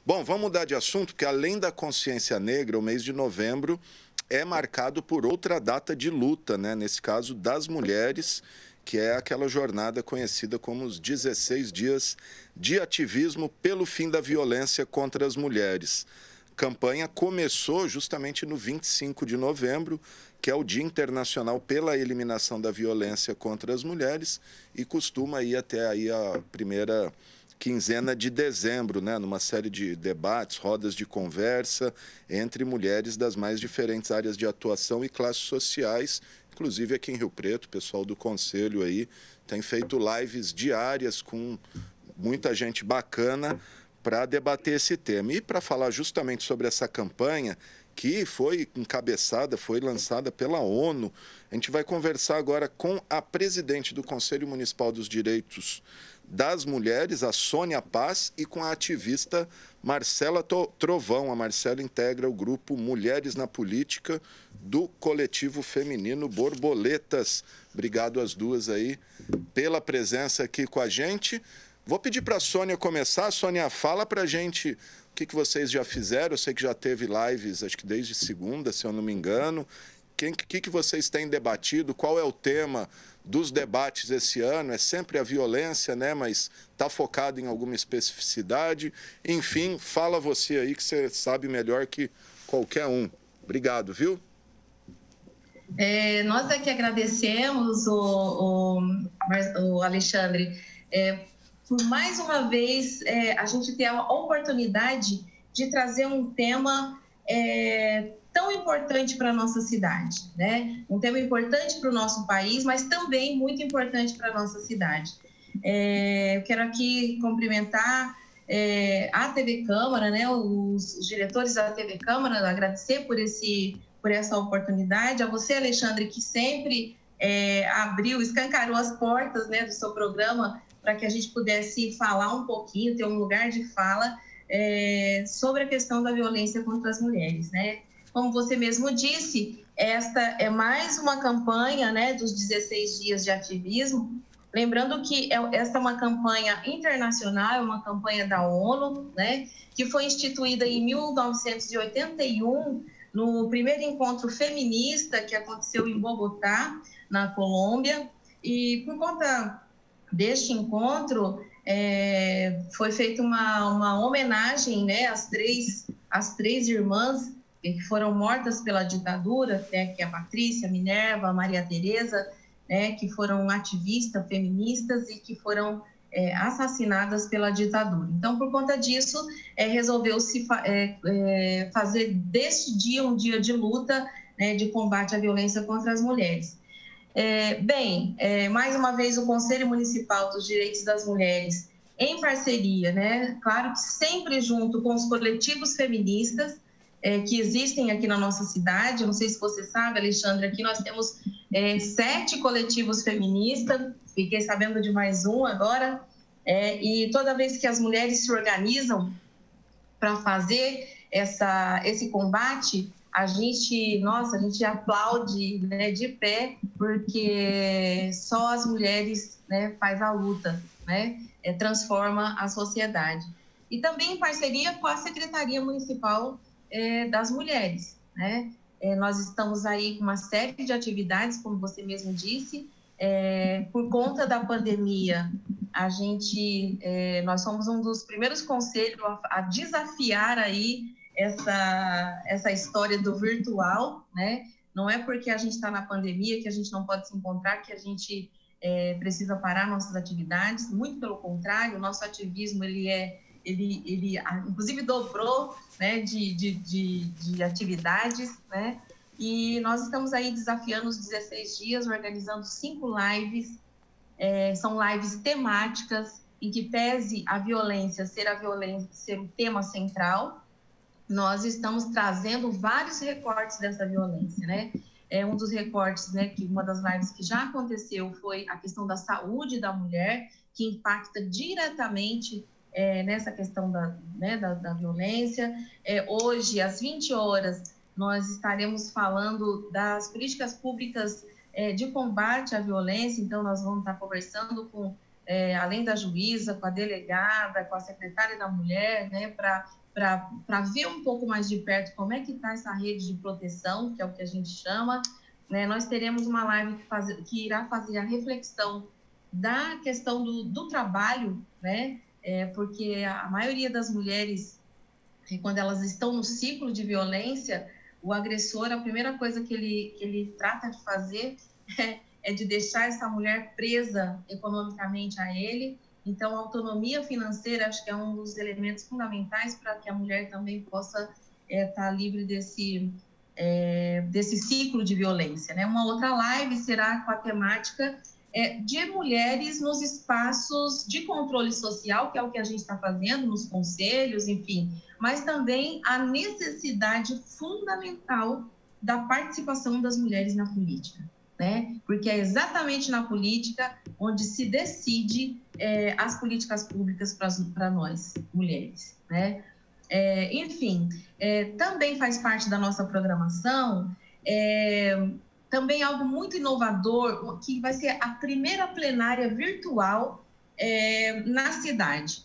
Bom, vamos mudar de assunto, porque além da consciência negra, o mês de novembro é marcado por outra data de luta, né? Nesse caso, das mulheres, que é aquela jornada conhecida como os 16 dias de ativismo pelo fim da violência contra as mulheres. A campanha começou justamente no 25 de novembro, que é o Dia Internacional pela Eliminação da Violência contra as Mulheres, e costuma ir até aí a primeira quinzena de dezembro, né, numa série de debates, rodas de conversa entre mulheres das mais diferentes áreas de atuação e classes sociais, inclusive aqui em Rio Preto, o pessoal do Conselho aí tem feito lives diárias com muita gente bacana para debater esse tema. E para falar justamente sobre essa campanha, que foi encabeçada, foi lançada pela ONU, a gente vai conversar agora com a presidente do Conselho Municipal dos Direitos das Mulheres, a Sônia Paz, e com a ativista Marcela Trovão. A Marcela integra o grupo Mulheres na Política do coletivo feminino Borboletas. Obrigado às duas aí pela presença aqui com a gente. Vou pedir para a Sônia começar. Sônia, fala para a gente o que vocês já fizeram. Eu sei que já teve lives, acho que desde segunda, se eu não me engano. O que vocês têm debatido? Qual é o tema dos debates esse ano? É sempre a violência, né? Mas está focado em alguma especificidade. Enfim, fala você aí que você sabe melhor que qualquer um. Obrigado, viu? Nós aqui agradecemos o Alexandre por mais uma vez a gente ter a oportunidade de trazer um tema tão importante para a nossa cidade, né? Um tema importante para o nosso país, mas também muito importante para a nossa cidade. Eu quero aqui cumprimentar a TV Câmara, né? Os diretores da TV Câmara, agradecer por essa oportunidade, a você, Alexandre, que sempre escancarou as portas, né, do seu programa para que a gente pudesse falar um pouquinho, ter um lugar de fala sobre a questão da violência contra as mulheres, né? Como você mesmo disse, esta é mais uma campanha, né, dos 16 dias de ativismo. Lembrando que esta é uma campanha internacional, uma campanha da ONU, né, que foi instituída em 1981, no primeiro encontro feminista que aconteceu em Bogotá, na Colômbia. E por conta deste encontro, foi feita uma homenagem, né, às três irmãs que foram mortas pela ditadura, né, que é a Patrícia, a Minerva, a Maria Tereza, né, que foram ativistas feministas e que foram assassinadas pela ditadura. Então, por conta disso, resolveu-se fazer deste dia um dia de luta, né, de combate à violência contra as mulheres. Mais uma vez, o Conselho Municipal dos Direitos das Mulheres, em parceria, né, claro que sempre junto com os coletivos feministas que existem aqui na nossa cidade. Eu não sei se você sabe, Alexandre, aqui nós temos 7 coletivos feministas, fiquei sabendo de mais um agora, e toda vez que as mulheres se organizam para fazer esse combate, a gente aplaude, né, de pé, porque só as mulheres, né, faz a luta, né, transforma a sociedade. E também em parceria com a Secretaria Municipal das Mulheres, né? Nós estamos aí com uma série de atividades, como você mesmo disse. Por conta da pandemia, nós somos um dos primeiros conselhos a desafiar aí essa história do virtual, né? Não é porque a gente está na pandemia que a gente não pode se encontrar, que a gente precisa parar nossas atividades. Muito pelo contrário, o nosso ativismo ele inclusive dobrou, né, de atividades, né? E nós estamos aí desafiando os 16 dias, organizando 5 lives. São lives temáticas, em que pese a violência ser o tema central, nós estamos trazendo vários recortes dessa violência, né? Um dos recortes, né, que uma das lives que já aconteceu foi a questão da saúde da mulher, que impacta diretamente nessa questão da violência. Hoje, às 20 horas, nós estaremos falando das políticas públicas de combate à violência. Então, nós vamos estar conversando com, além da juíza, com a delegada, com a secretária da mulher, né, para para ver um pouco mais de perto como é que está essa rede de proteção, que é o que a gente chama, né? Nós teremos uma live que irá fazer a reflexão da questão do trabalho, né? Porque a maioria das mulheres, quando elas estão no ciclo de violência, o agressor, a primeira coisa que ele trata de fazer é de deixar essa mulher presa economicamente a ele. Então, a autonomia financeira, acho que é um dos elementos fundamentais para que a mulher também possa estar livre desse ciclo de violência, né? Uma outra live será com a temática de mulheres nos espaços de controle social, que é o que a gente está fazendo nos conselhos, enfim, mas também a necessidade fundamental da participação das mulheres na política, né? Porque é exatamente na política onde se decide as políticas públicas para nós, mulheres, né? Enfim, também faz parte da nossa programação também algo muito inovador, que vai ser a primeira plenária virtual na cidade.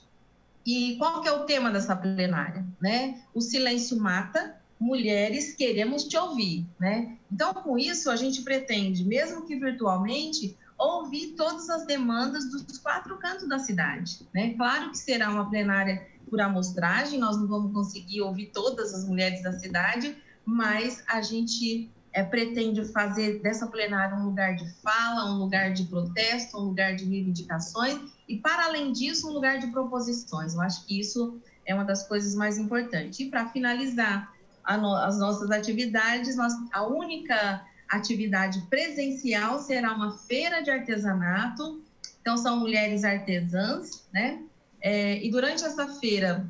E qual que é o tema dessa plenária, né? O silêncio mata, mulheres queremos te ouvir, né? Então, com isso, a gente pretende, mesmo que virtualmente, ouvir todas as demandas dos 4 cantos da cidade, né? Claro que será uma plenária por amostragem, nós não vamos conseguir ouvir todas as mulheres da cidade, mas a gente pretende fazer dessa plenária um lugar de fala, um lugar de protesto, um lugar de reivindicações e, para além disso, um lugar de proposições. Eu acho que isso é uma das coisas mais importantes. E, para finalizar as nossas atividades, a única atividade presencial será uma feira de artesanato. Então, são mulheres artesãs, né? E durante essa feira,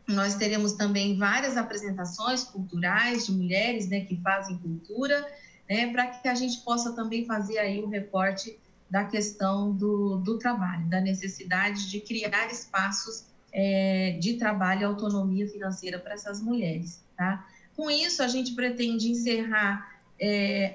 nós teremos também várias apresentações culturais de mulheres, né, que fazem cultura, né, para que a gente possa também fazer aí um recorte da questão do trabalho, da necessidade de criar espaços de trabalho e autonomia financeira para essas mulheres, tá? Com isso, a gente pretende encerrar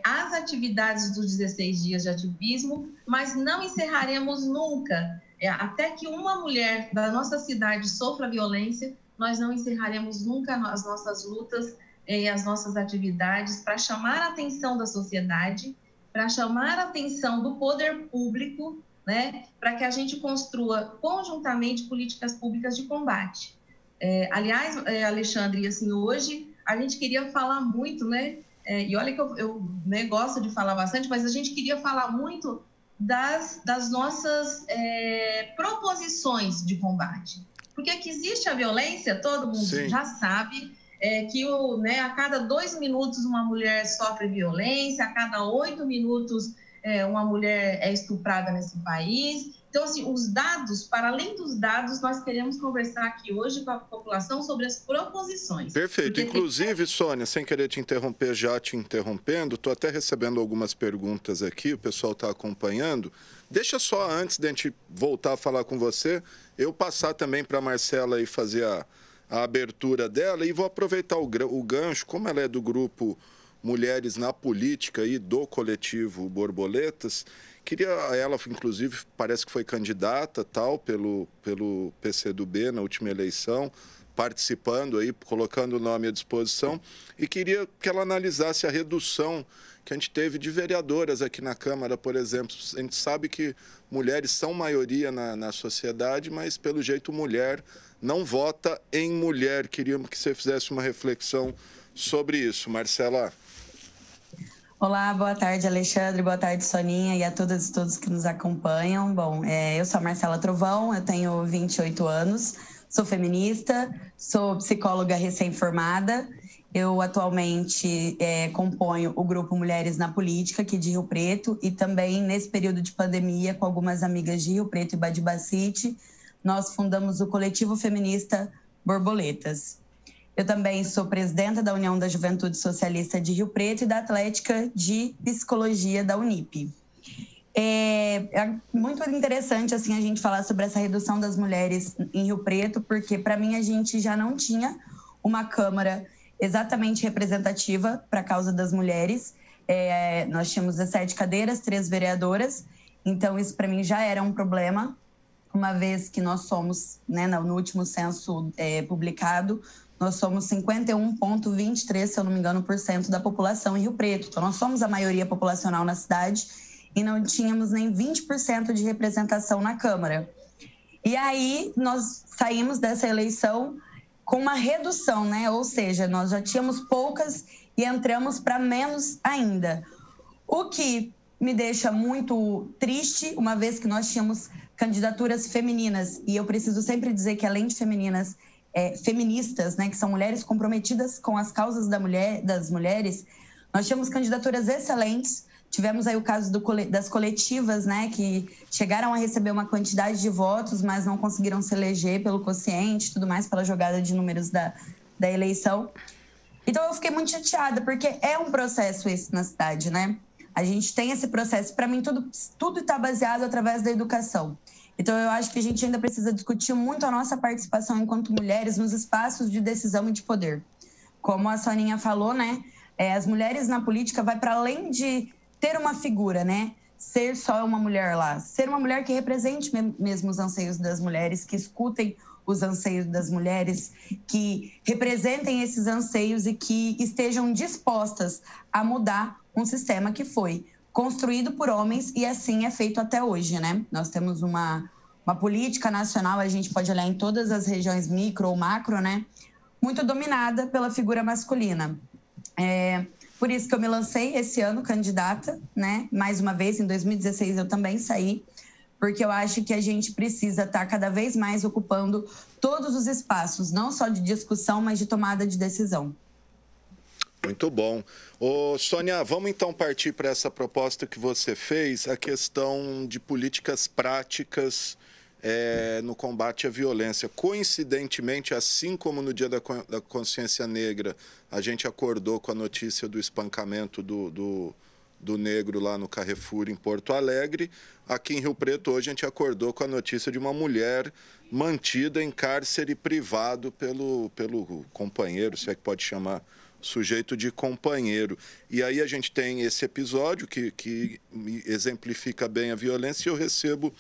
as atividades dos 16 dias de ativismo, mas não encerraremos nunca. Até que uma mulher da nossa cidade sofra violência, nós não encerraremos nunca as nossas lutas e as nossas atividades para chamar a atenção da sociedade, para chamar a atenção do poder público, né, para que a gente construa conjuntamente políticas públicas de combate. Aliás, Alexandre, assim, hoje a gente queria falar muito, né, e olha que eu né, gosto de falar bastante, mas a gente queria falar muito das nossas proposições de combate. Porque que existe a violência, todo mundo Sim. já sabe, que a cada 2 minutos uma mulher sofre violência, a cada 8 minutos uma mulher é estuprada nesse país. Então, assim, os dados, para além dos dados, nós queremos conversar aqui hoje com a população sobre as proposições. Perfeito. Inclusive, Sônia, sem querer te interromper, já te interrompendo, estou até recebendo algumas perguntas aqui, o pessoal está acompanhando. Deixa só, antes de a gente voltar a falar com você, eu passar também para a Marcela e fazer a abertura dela, e vou aproveitar o gancho, como ela é do grupo Mulheres na Política e do coletivo Borboletas. Ela, inclusive, parece que foi candidata tal pelo PCdoB na última eleição, participando aí, colocando o nome à disposição, e queria que ela analisasse a redução que a gente teve de vereadoras aqui na Câmara, por exemplo. A gente sabe que mulheres são maioria na sociedade, mas, pelo jeito, mulher não vota em mulher. Queríamos que você fizesse uma reflexão sobre isso. Marcela. Olá, boa tarde, Alexandre, boa tarde, Soninha, e a todas e todos que nos acompanham. Bom, eu sou a Marcela Trovão, eu tenho 28 anos, sou feminista, sou psicóloga recém-formada. Eu atualmente componho o grupo Mulheres na Política aqui de Rio Preto, e também nesse período de pandemia, com algumas amigas de Rio Preto e Badibacite, nós fundamos o coletivo feminista Borboletas. Eu também sou presidenta da União da Juventude Socialista de Rio Preto e da Atlética de Psicologia da Unip. É muito interessante assim, a gente falar sobre essa redução das mulheres em Rio Preto, porque, para mim, a gente já não tinha uma Câmara exatamente representativa para a causa das mulheres. Nós tínhamos 17 cadeiras, 3 vereadoras, então isso, para mim, já era um problema. uma vez que nós somos, né, no último censo publicado, nós somos 51,23%, se eu não me engano, da população em Rio Preto. Então, nós somos a maioria populacional na cidade e não tínhamos nem 20% de representação na Câmara. E aí, nós saímos dessa eleição com uma redução, né? Ou seja, nós já tínhamos poucas e entramos para menos ainda. O que me deixa muito triste, uma vez que nós tínhamos candidaturas femininas, e eu preciso sempre dizer que, além de femininas, feministas, né, que são mulheres comprometidas com as causas das mulheres, nós tínhamos candidaturas excelentes. Tivemos aí o caso das coletivas, né, que chegaram a receber uma quantidade de votos, mas não conseguiram se eleger pelo quociente, tudo mais, pela jogada de números da eleição. Então, eu fiquei muito chateada, porque é um processo esse na cidade, né? A gente tem esse processo. Para mim, tudo está baseado através da educação. Então, eu acho que a gente ainda precisa discutir muito a nossa participação enquanto mulheres nos espaços de decisão e de poder. Como a Soninha falou, né? As mulheres na política vai para além de ter uma figura, né? Ser só uma mulher lá. Ser uma mulher que represente mesmo os anseios das mulheres, que escutem os anseios das mulheres, que representem esses anseios e que estejam dispostas a mudar um sistema que foi construído por homens e assim é feito até hoje, né? Nós temos uma política nacional, a gente pode olhar em todas as regiões micro ou macro, né? Muito dominada pela figura masculina. Por isso que eu me lancei esse ano candidata, né? Mais uma vez, em 2016 eu também saí, porque eu acho que a gente precisa estar cada vez mais ocupando todos os espaços, não só de discussão, mas de tomada de decisão. Muito bom. Ô, Sônia, vamos então partir para essa proposta que você fez, a questão de políticas práticas no combate à violência. Coincidentemente, assim como no Dia da Consciência Negra, a gente acordou com a notícia do espancamento do negro lá no Carrefour, em Porto Alegre, aqui em Rio Preto, hoje a gente acordou com a notícia de uma mulher mantida em cárcere privado pelo companheiro, se é que pode chamar sujeito de companheiro. E aí a gente tem esse episódio que exemplifica bem a violência, e eu recebo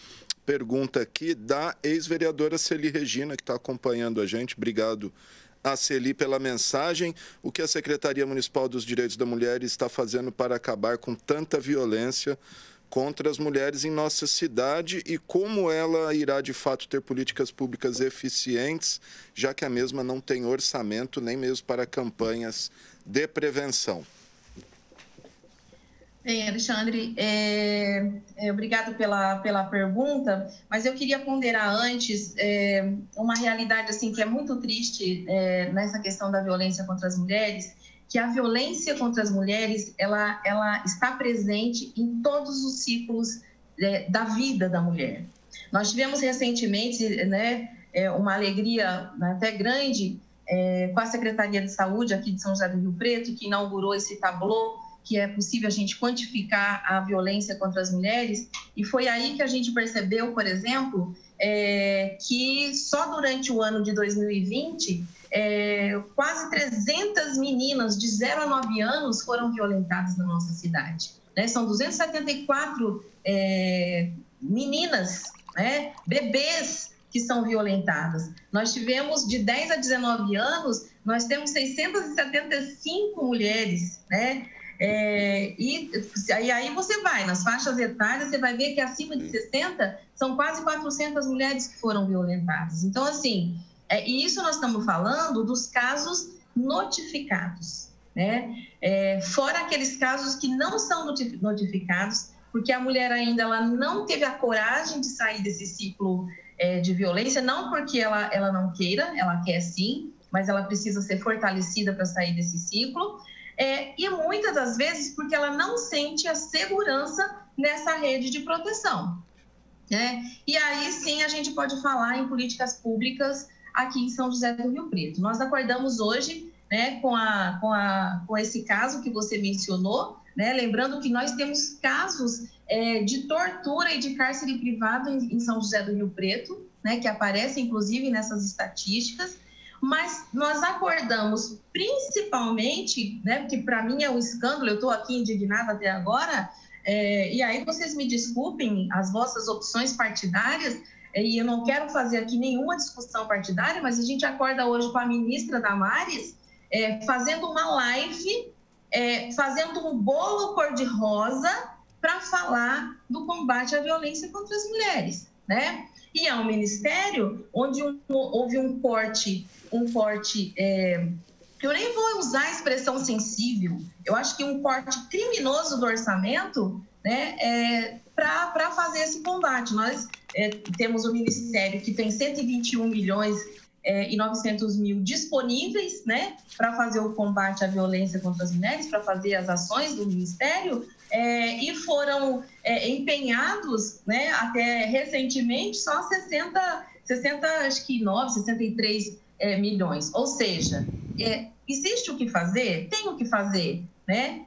pergunta aqui da ex-vereadora Celi Regina, que está acompanhando a gente. Obrigado a Celi pela mensagem. O que a Secretaria Municipal dos Direitos da Mulher está fazendo para acabar com tanta violência contra as mulheres em nossa cidade e como ela irá, de fato, ter políticas públicas eficientes, já que a mesma não tem orçamento nem mesmo para campanhas de prevenção. Bem, Alexandre, obrigado pela pergunta, mas eu queria ponderar antes uma realidade assim, que é muito triste nessa questão da violência contra as mulheres, que a violência contra as mulheres ela está presente em todos os ciclos da vida da mulher. Nós tivemos recentemente, né, uma alegria até grande com a Secretaria de Saúde aqui de São José do Rio Preto, que inaugurou esse tablô, que é possível a gente quantificar a violência contra as mulheres, e foi aí que a gente percebeu, por exemplo, que só durante o ano de 2020, quase 300 meninas de 0 a 9 anos foram violentadas na nossa cidade. Né? São 274 meninas, né? Bebês que são violentadas. Nós tivemos de 10 a 19 anos, nós temos 675 mulheres, né? E aí você vai nas faixas etárias, você vai ver que acima de 60 são quase 400 mulheres que foram violentadas. Então, assim, e isso nós estamos falando dos casos notificados, né? Fora aqueles casos que não são notificados, porque a mulher ainda ela não teve a coragem de sair desse ciclo de violência, não porque ela não queira, ela quer sim, mas ela precisa ser fortalecida para sair desse ciclo. E muitas das vezes porque ela não sente a segurança nessa rede de proteção, né? E aí sim a gente pode falar em políticas públicas aqui em São José do Rio Preto. Nós acordamos hoje, né, com esse caso que você mencionou, né? Lembrando que nós temos casos de tortura e de cárcere privado em São José do Rio Preto, né, que aparecem inclusive nessas estatísticas. Mas nós acordamos principalmente, né, porque para mim é um escândalo, eu estou aqui indignada até agora, e aí vocês me desculpem as vossas opções partidárias, e eu não quero fazer aqui nenhuma discussão partidária, mas a gente acorda hoje com a ministra Damares fazendo uma live, fazendo um bolo cor-de-rosa para falar do combate à violência contra as mulheres, né? E é um ministério onde houve um corte, eu nem vou usar a expressão sensível, eu acho que um corte criminoso do orçamento, né, para fazer esse combate. Nós temos um ministério que tem 121 milhões e 900 mil disponíveis, né, para fazer o combate à violência contra as mulheres, para fazer as ações do ministério, e foram empenhados, né, até recentemente, só 63 milhões. Ou seja, existe o que fazer? Tem o que fazer, né?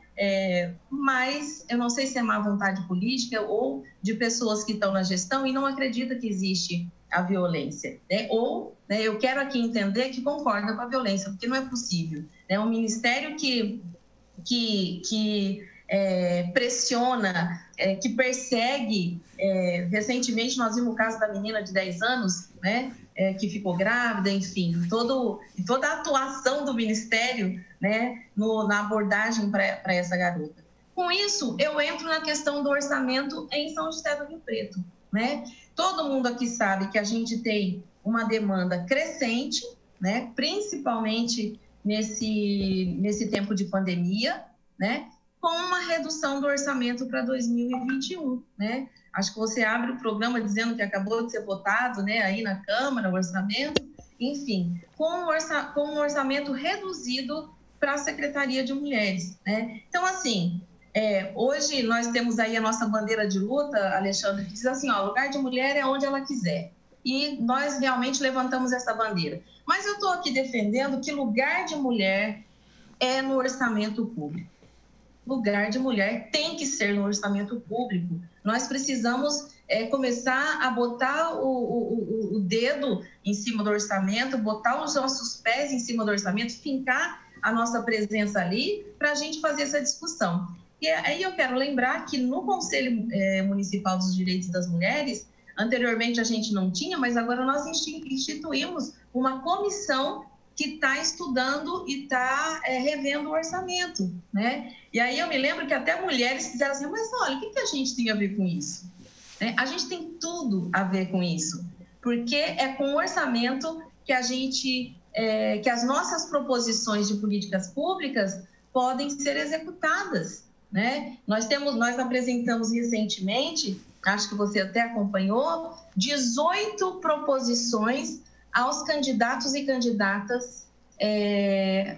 Mas eu não sei se é má vontade política ou de pessoas que estão na gestão e não acreditam que existe a violência, né? Ou, né, eu quero aqui entender que concorda com a violência, porque não é possível, né? Um ministério que pressiona, que persegue. Recentemente nós vimos o caso da menina de 10 anos, né, que ficou grávida, enfim, toda a atuação do Ministério, né, na abordagem para essa garota. Com isso, eu entro na questão do orçamento em São José do Rio Preto, né? Todo mundo aqui sabe que a gente tem uma demanda crescente, né, principalmente nesse tempo de pandemia, né, com uma redução do orçamento para 2021, né? Acho que você abre o programa dizendo que acabou de ser votado, né, aí na Câmara, o orçamento, enfim, com um orçamento reduzido para a Secretaria de Mulheres, né? Então, assim, hoje nós temos aí a nossa bandeira de luta, Alexandre, que diz assim, ó, lugar de mulher é onde ela quiser. E nós realmente levantamos essa bandeira. Mas eu estou aqui defendendo que lugar de mulher é no orçamento público. Lugar de mulher tem que ser no orçamento público. Nós precisamos começar a botar o dedo em cima do orçamento, botar os nossos pés em cima do orçamento, fincar a nossa presença ali para a gente fazer essa discussão. E aí eu quero lembrar que no Conselho Municipal dos Direitos das Mulheres, anteriormente a gente não tinha, mas agora nós instituímos uma comissão que está estudando e está revendo o orçamento, né? E aí eu me lembro que até mulheres fizeram assim, mas olha, o que a gente tem a ver com isso? Né? A gente tem tudo a ver com isso, porque é com o orçamento que a gente, que as nossas proposições de políticas públicas podem ser executadas, né? Nós apresentamos recentemente, acho que você até acompanhou, 18 proposições aos candidatos e candidatas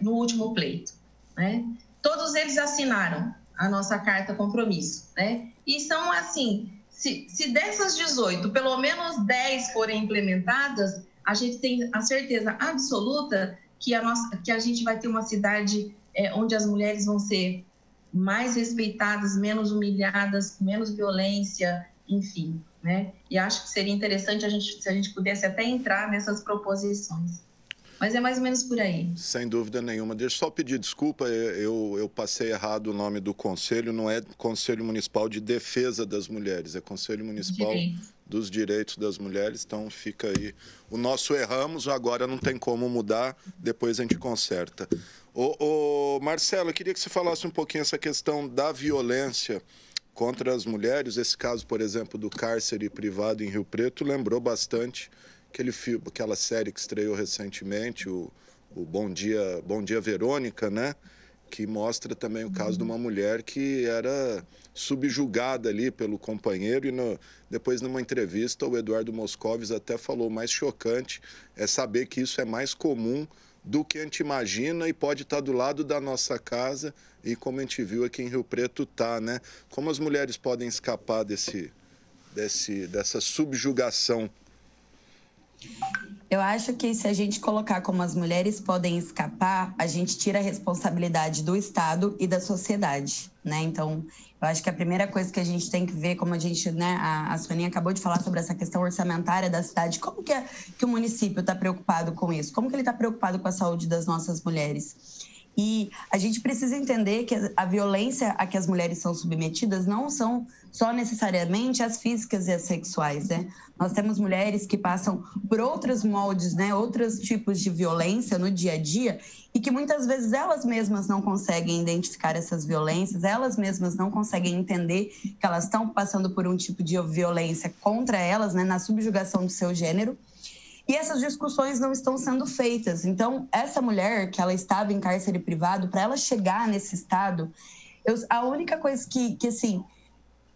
no último pleito, né? Todos eles assinaram a nossa carta compromisso, né? E são assim, se dessas 18, pelo menos 10 forem implementadas, a gente tem a certeza absoluta que a gente vai ter uma cidade onde as mulheres vão ser mais respeitadas, menos humilhadas, menos violência, enfim, né? E acho que seria interessante se a gente pudesse até entrar nessas proposições. Mas é mais ou menos por aí. Sem dúvida nenhuma. Deixa eu só pedir desculpa, eu passei errado o nome do conselho, não é Conselho Municipal de Defesa das Mulheres, é Conselho Municipal dos Direitos das Mulheres, então fica aí. O nosso erramos, agora não tem como mudar, depois a gente conserta. Marcelo, eu queria que você falasse um pouquinho essa questão da violência contra as mulheres. Esse caso, por exemplo, do cárcere privado em Rio Preto, lembrou bastante aquela série que estreou recentemente, o Bom Dia Verônica, né? Que mostra também o caso de uma mulher que era subjugada ali pelo companheiro e depois numa entrevista o Eduardo Moscovis até falou, o mais chocante é saber que isso é mais comum do que a gente imagina e pode estar do lado da nossa casa e como a gente viu aqui em Rio Preto tá, né? Como as mulheres podem escapar dessa subjugação? Eu acho que se a gente colocar como as mulheres podem escapar, a gente tira a responsabilidade do Estado e da sociedade, né? Então, eu acho que a primeira coisa que a gente tem que ver, como a gente, né, a Soninha acabou de falar sobre essa questão orçamentária da cidade, como que o município está preocupado com isso? Como que ele está preocupado com a saúde das nossas mulheres? E a gente precisa entender que a violência a que as mulheres são submetidas não são só necessariamente as físicas e as sexuais, né? Nós temos mulheres que passam por outros moldes, né? Outros tipos de violência no dia a dia e que muitas vezes elas mesmas não conseguem identificar essas violências, elas mesmas não conseguem entender que elas estão passando por um tipo de violência contra elas, né? Na subjugação do seu gênero. E essas discussões não estão sendo feitas. Então, essa mulher que ela estava em cárcere privado, para ela chegar nesse estado, a única coisa que assim,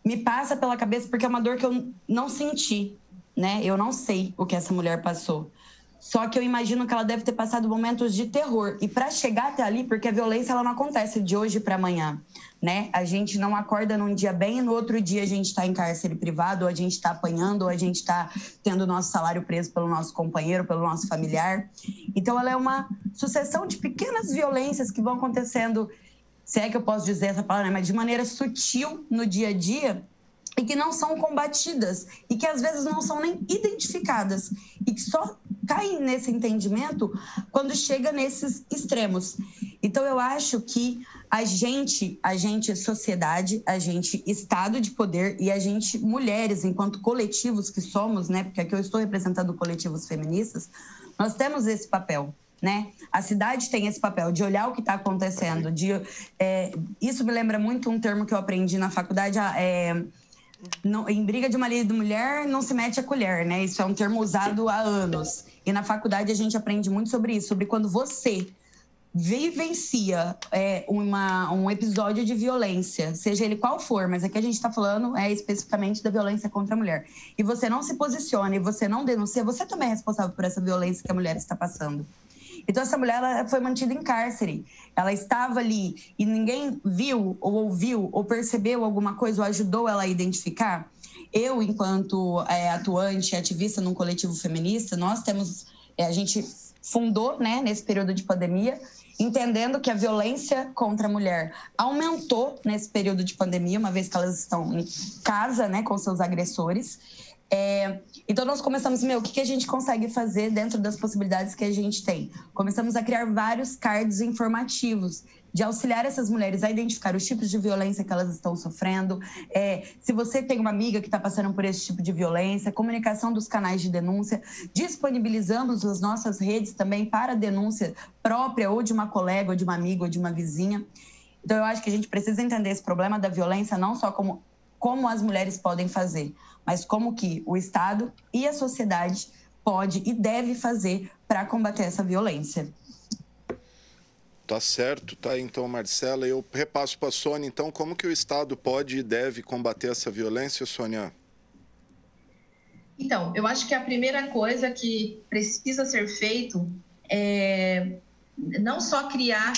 me passa pela cabeça, porque é uma dor que eu não senti, né? Eu não sei o que essa mulher passou. Só que eu imagino que ela deve ter passado momentos de terror. E para chegar até ali, porque a violência ela não acontece de hoje para amanhã, né? A gente não acorda num dia bem e no outro dia a gente está em cárcere privado, ou a gente está apanhando, ou a gente está tendo o nosso salário preso pelo nosso companheiro, pelo nosso familiar. Então, ela é uma sucessão de pequenas violências que vão acontecendo, se é que eu posso dizer essa palavra, mas de maneira sutil no dia a dia, e que não são combatidas, e que às vezes não são nem identificadas, e que só caem nesse entendimento quando chega nesses extremos. Então, eu acho que a gente, sociedade, a gente, Estado de poder e a gente, mulheres, enquanto coletivos que somos, né? Porque aqui eu estou representando coletivos feministas, nós temos esse papel, né? A cidade tem esse papel de olhar o que está acontecendo. Isso me lembra muito um termo que eu aprendi na faculdade, em briga de marido e mulher, não se mete a colher, né? Isso é um termo usado há anos. E na faculdade a gente aprende muito sobre isso, sobre quando você vivencia um episódio de violência, seja ele qual for, mas aqui a gente está falando especificamente da violência contra a mulher. E você não se posiciona e você não denuncia, você também é responsável por essa violência que a mulher está passando. Então, essa mulher ela foi mantida em cárcere. Ela estava ali e ninguém viu ou ouviu ou percebeu alguma coisa ou ajudou ela a identificar. Eu, enquanto atuante, ativista num coletivo feminista, nós temos... a gente fundou, né, nesse período de pandemia, entendendo que a violência contra a mulher aumentou nesse período de pandemia, uma vez que elas estão em casa, né, com seus agressores. Então, nós começamos, o que a gente consegue fazer dentro das possibilidades que a gente tem? Começamos a criar vários cards informativos de auxiliar essas mulheres a identificar os tipos de violência que elas estão sofrendo. Se você tem uma amiga que está passando por esse tipo de violência, comunicação dos canais de denúncia, disponibilizamos as nossas redes também para denúncia própria ou de uma colega, ou de uma amiga, ou de uma vizinha. Então, eu acho que a gente precisa entender esse problema da violência não só como as mulheres podem fazer, mas como que o Estado e a sociedade pode e deve fazer para combater essa violência. Tá certo, tá? Então, Marcela, eu repasso para a Sônia, então, como que o Estado pode e deve combater essa violência, Sônia? Então, eu acho que a primeira coisa que precisa ser feito é não só criar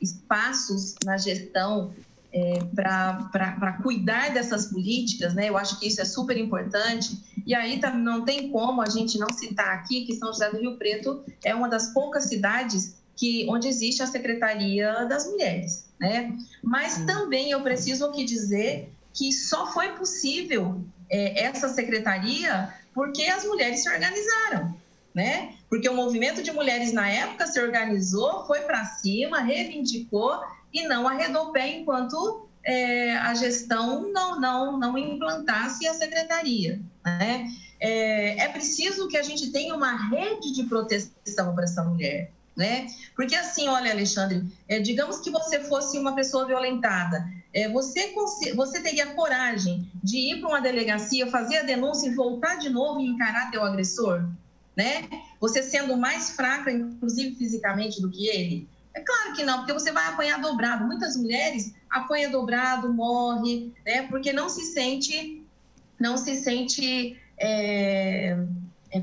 espaços na gestão para cuidar dessas políticas, né? Eu acho que isso é super importante. E aí não tem como a gente não citar aqui que São José do Rio Preto é uma das poucas cidades onde existe a Secretaria das Mulheres, né? Mas também eu preciso aqui dizer que só foi possível essa secretaria porque as mulheres se organizaram, né? Porque o movimento de mulheres na época se organizou, foi para cima, reivindicou e não arredou o pé enquanto a gestão não implantasse a secretaria, né? É preciso que a gente tenha uma rede de proteção para essa mulher, né? Porque assim, olha, Alexandre, digamos que você fosse uma pessoa violentada, você teria coragem de ir para uma delegacia, fazer a denúncia e voltar de novo e encarar teu agressor, né? Você sendo mais fraca, inclusive fisicamente, do que ele? É claro que não, porque você vai apanhar dobrado. Muitas mulheres apanham dobrado, morrem, né? Porque não se sente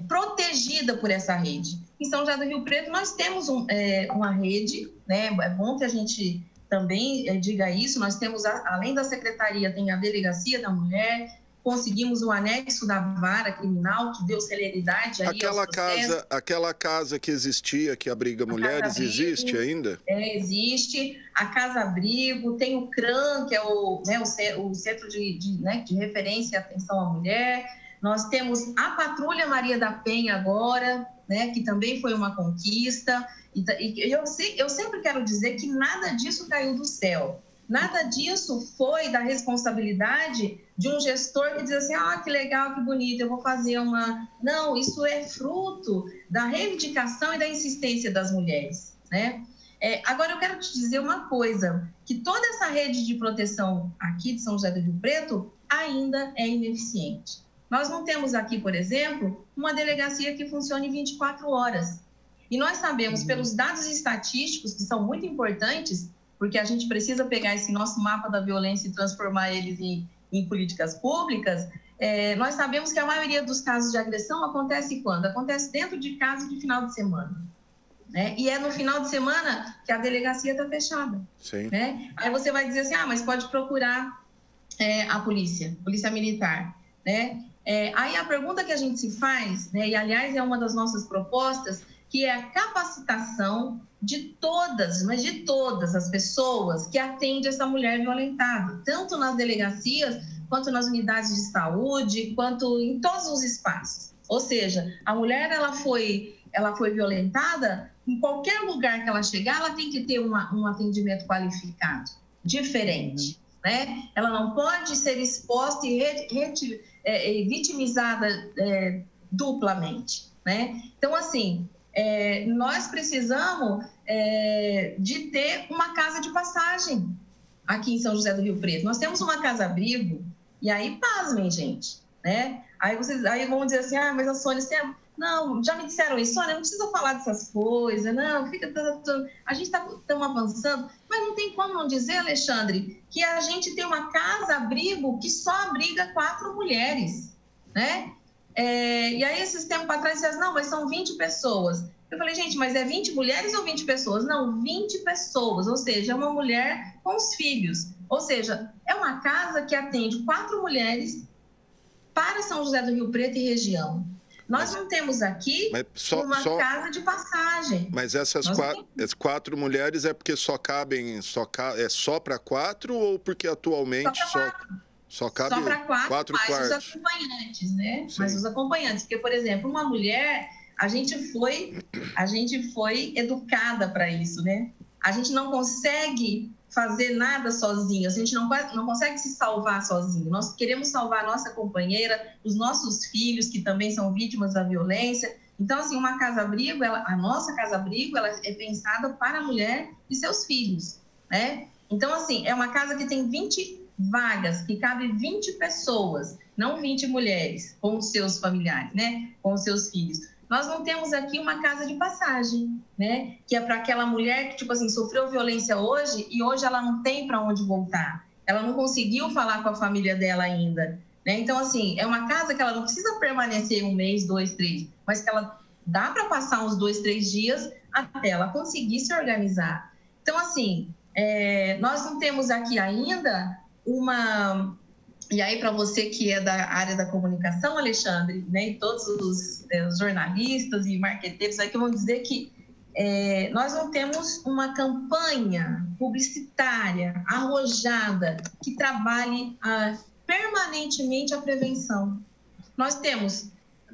protegida por essa rede. Em São José do Rio Preto, nós temos uma rede, né? É bom que a gente também diga isso. Nós temos, além da secretaria, tem a Delegacia da Mulher, conseguimos o anexo da vara criminal, que deu celeridade aí aos processos. Aquela casa que existia, que abriga mulheres, existe ainda? Existe. A Casa Abrigo, tem o CRAM, que é o Centro de Referência e Atenção à Mulher. Nós temos a Patrulha Maria da Penha agora, né, que também foi uma conquista. E eu sempre quero dizer que nada disso caiu do céu. Nada disso foi da responsabilidade de um gestor que diz assim, ah, que legal, que bonito, eu vou fazer uma... Não, isso é fruto da reivindicação e da insistência das mulheres, né? Agora, eu quero te dizer uma coisa, que toda essa rede de proteção aqui de São José do Rio Preto ainda é ineficiente. Nós não temos aqui, por exemplo, uma delegacia que funcione 24 horas. E nós sabemos, pelos dados estatísticos, que são muito importantes, porque a gente precisa pegar esse nosso mapa da violência e transformar eles em políticas públicas, nós sabemos que a maioria dos casos de agressão acontece quando? Acontece dentro de casa de final de semana. Né? E é no final de semana que a delegacia está fechada. Sim. Né? Aí você vai dizer assim, ah, mas pode procurar a polícia militar. Né? Aí a pergunta que a gente se faz, né, e aliás é uma das nossas propostas, que é a capacitação de todas, mas de todas as pessoas que atendem essa mulher violentada, tanto nas delegacias, quanto nas unidades de saúde, quanto em todos os espaços. Ou seja, a mulher ela foi violentada, em qualquer lugar que ela chegar, ela tem que ter um atendimento qualificado, diferente. Né? Ela não pode ser exposta e vitimizada duplamente. Né? Então, assim, nós precisamos de ter uma casa de passagem aqui em São José do Rio Preto. Nós temos uma casa-abrigo, e aí, pasmem, gente. Né? Aí vão dizer assim, ah, mas a Sônia... Não, já me disseram isso, Sônia, não precisa falar dessas coisas, não, fica... A gente está avançando, mas não tem como não dizer, Alexandre, que a gente tem uma casa-abrigo que só abriga 4 mulheres, né? E aí, esses tempos para trás, vocês não, mas são 20 pessoas. Eu falei, gente, mas é 20 mulheres ou 20 pessoas? Não, 20 pessoas, ou seja, é uma mulher com os filhos. Ou seja, é uma casa que atende 4 mulheres para São José do Rio Preto e região. Nós não temos aqui uma casa de passagem. Mas essas 4 mulheres é porque só cabem, é só para 4 ou porque atualmente só cabe só para 4 mais quartos? Os acompanhantes, né? Sim. Mas os acompanhantes, porque, por exemplo, uma mulher, a gente foi educada para isso, né? A gente não consegue fazer nada sozinho, a gente não consegue se salvar sozinho. Nós queremos salvar a nossa companheira, os nossos filhos, que também são vítimas da violência. Então, assim, uma casa-abrigo, a nossa casa-abrigo, ela é pensada para a mulher e seus filhos, né? Então, assim, é uma casa que tem 20 vagas, que cabe 20 pessoas, não 20 mulheres, com os seus familiares, né? Com os seus filhos. Nós não temos aqui uma casa de passagem, né? Que é para aquela mulher que, tipo assim, sofreu violência hoje e hoje ela não tem para onde voltar. Ela não conseguiu falar com a família dela ainda, né? Então, assim, é uma casa que ela não precisa permanecer 1 mês, 2, 3, mas que ela dá para passar uns 2, 3 dias até ela conseguir se organizar. Então, assim, nós não temos aqui ainda uma... E aí, para você que é da área da comunicação, Alexandre, né, e todos os jornalistas e marqueteiros aí que vão dizer que nós não temos uma campanha publicitária arrojada que trabalhe permanentemente a prevenção. Nós temos,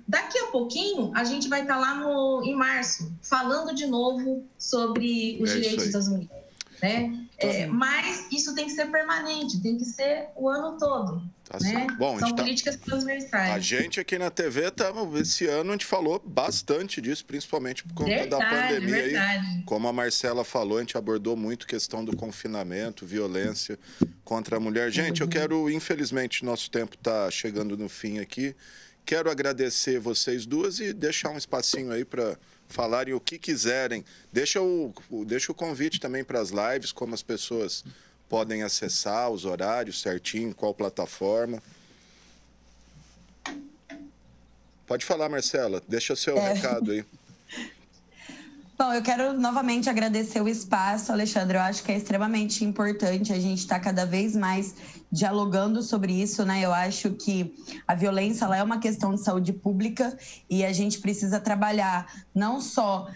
daqui a pouquinho, a gente vai estar lá em março, falando de novo sobre os direitos das mulheres. Né? Mas isso tem que ser permanente, tem que ser o ano todo. Tá né? Bom, são políticas transversais. A gente aqui na TV, esse ano a gente falou bastante disso, principalmente por conta da pandemia. Aí, como a Marcela falou, a gente abordou muito a questão do confinamento, violência contra a mulher. Gente, eu quero, infelizmente, nosso tempo está chegando no fim aqui. Quero agradecer vocês duas e deixar um espacinho aí para falarem o que quiserem. Deixa o convite também para as lives, como as pessoas podem acessar, os horários certinho, qual plataforma. Pode falar, Marcela. Deixa o seu recado aí. Bom, eu quero novamente agradecer o espaço, Alexandre. Eu acho que é extremamente importante a gente estar cada vez mais dialogando sobre isso, né? Eu acho que a violência ela é uma questão de saúde pública e a gente precisa trabalhar não só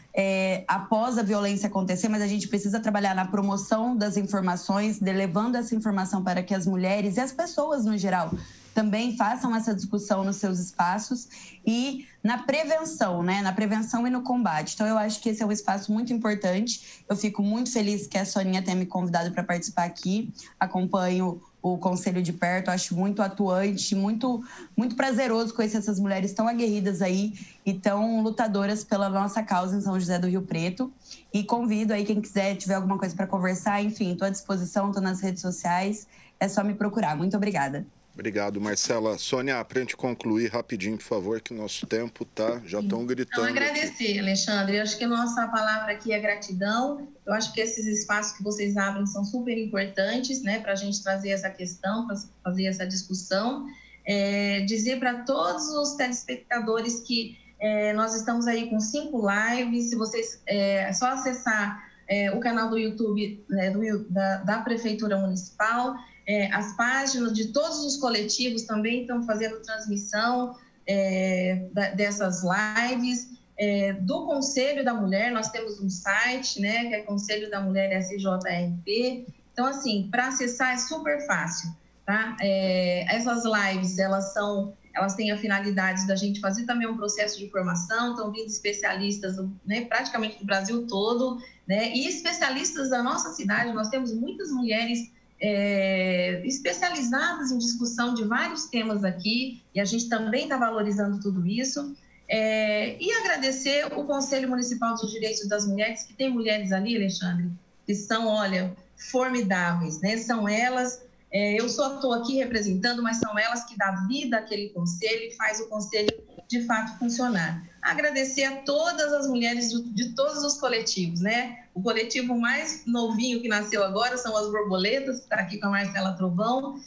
após a violência acontecer, mas a gente precisa trabalhar na promoção das informações, levando essa informação para que as mulheres e as pessoas no geral também façam essa discussão nos seus espaços e na prevenção, né? Na prevenção e no combate. Então, eu acho que esse é um espaço muito importante. Eu fico muito feliz que a Soninha tenha me convidado para participar aqui. Acompanho o Conselho de perto, acho muito atuante, muito prazeroso conhecer essas mulheres tão aguerridas aí e tão lutadoras pela nossa causa em São José do Rio Preto. E convido aí quem quiser, tiver alguma coisa para conversar, enfim, estou à disposição, estou nas redes sociais, é só me procurar. Muito obrigada. Obrigado, Marcela. Sônia, para a gente concluir rapidinho, por favor, que o nosso tempo tá, já estão gritando. Então, agradecer, aqui. Alexandre. Eu acho que a nossa palavra aqui é gratidão. Eu acho que esses espaços que vocês abrem são super importantes, né, para a gente trazer essa questão, para fazer essa discussão. Dizer para todos os telespectadores que nós estamos aí com 5 lives. Se vocês é só acessar o canal do YouTube da Prefeitura Municipal. As páginas de todos os coletivos também estão fazendo transmissão dessas lives. Do Conselho da Mulher, nós temos um site, né, que é Conselho da Mulher SJRP. Então, assim, para acessar é super fácil, tá? Essas lives, elas têm a finalidade da gente fazer também um processo de formação, estão vindo especialistas, né, praticamente do Brasil todo, né, e especialistas da nossa cidade. Nós temos muitas mulheres especializadas em discussão de vários temas aqui, e a gente também está valorizando tudo isso. E agradecer o Conselho Municipal dos Direitos das Mulheres, que tem mulheres ali, Alexandre, que são, olha, formidáveis, né? São elas, eu só estou aqui representando, mas são elas que dão vida àquele conselho e faz o conselho de fato funcionar. Agradecer a todas as mulheres de todos os coletivos, né? O coletivo mais novinho que nasceu agora são as Borboletas, que está aqui com a Marcela Trovão,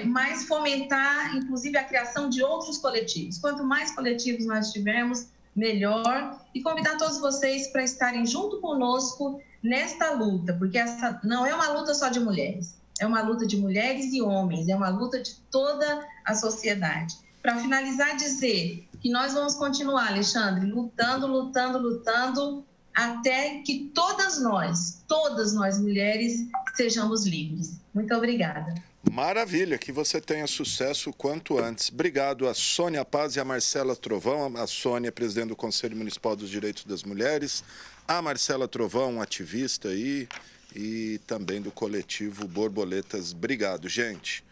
mas fomentar, inclusive, a criação de outros coletivos. Quanto mais coletivos nós tivermos, melhor. E convidar todos vocês para estarem junto conosco nesta luta, porque essa não é uma luta só de mulheres, é uma luta de mulheres e homens, é uma luta de toda a sociedade. Para finalizar, dizer que nós vamos continuar, Alexandre, lutando, até que todas nós mulheres, sejamos livres. Muito obrigada. Maravilha, que você tenha sucesso o quanto antes. Obrigado a Sônia Paz e a Marcela Trovão. A Sônia, presidente do Conselho Municipal dos Direitos das Mulheres. A Marcela Trovão, ativista aí, e também do coletivo Borboletas. Obrigado, gente.